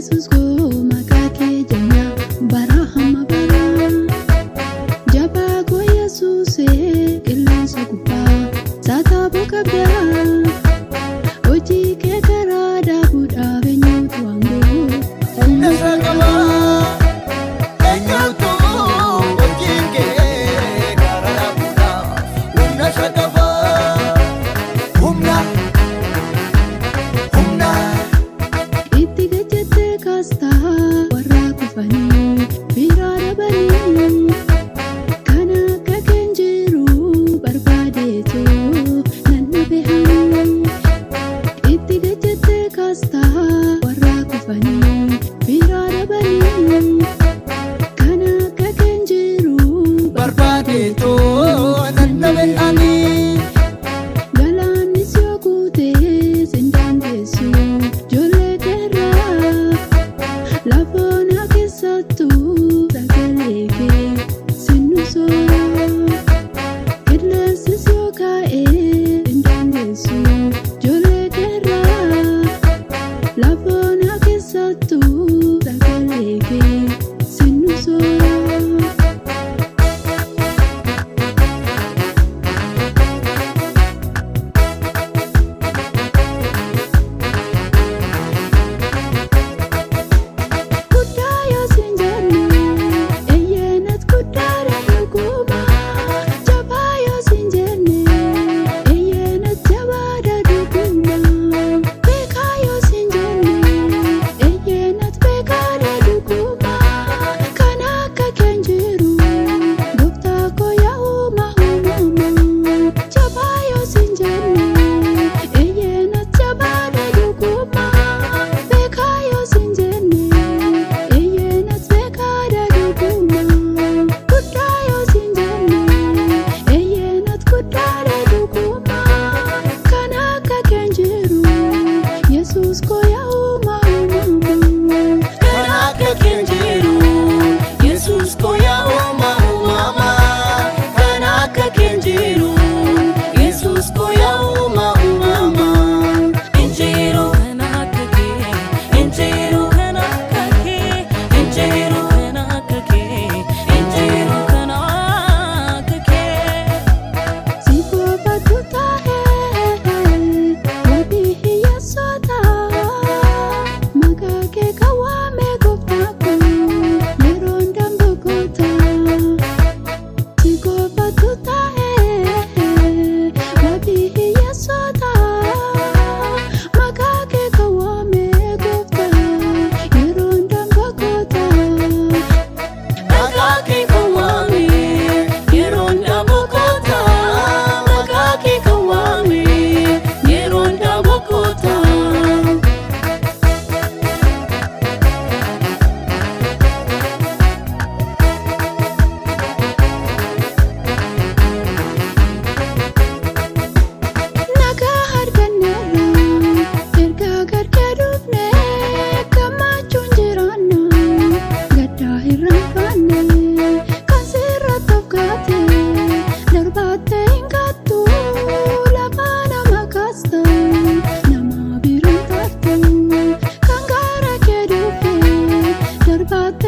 Yesus go makake janya barahama bara jaba go Yesus kelansa kupa sata bukabda oji ke karada buda benyu tuango Nasakama enyato oji ke karada buda nasakama humna Kasta warra kufani birara bani kana kakenjiru barbadeetu nanna behani itti gajjate kasta warra kufani birara bani kana kakenjiru barbadeetu nanna behani galaannis yoo guute sindaandeessu Lafona keessattu sagalee sinuso qilleensis yoo kaa'ee hin dandeessu ijoollee keerraa lafona keessattu sagalee sinuso. But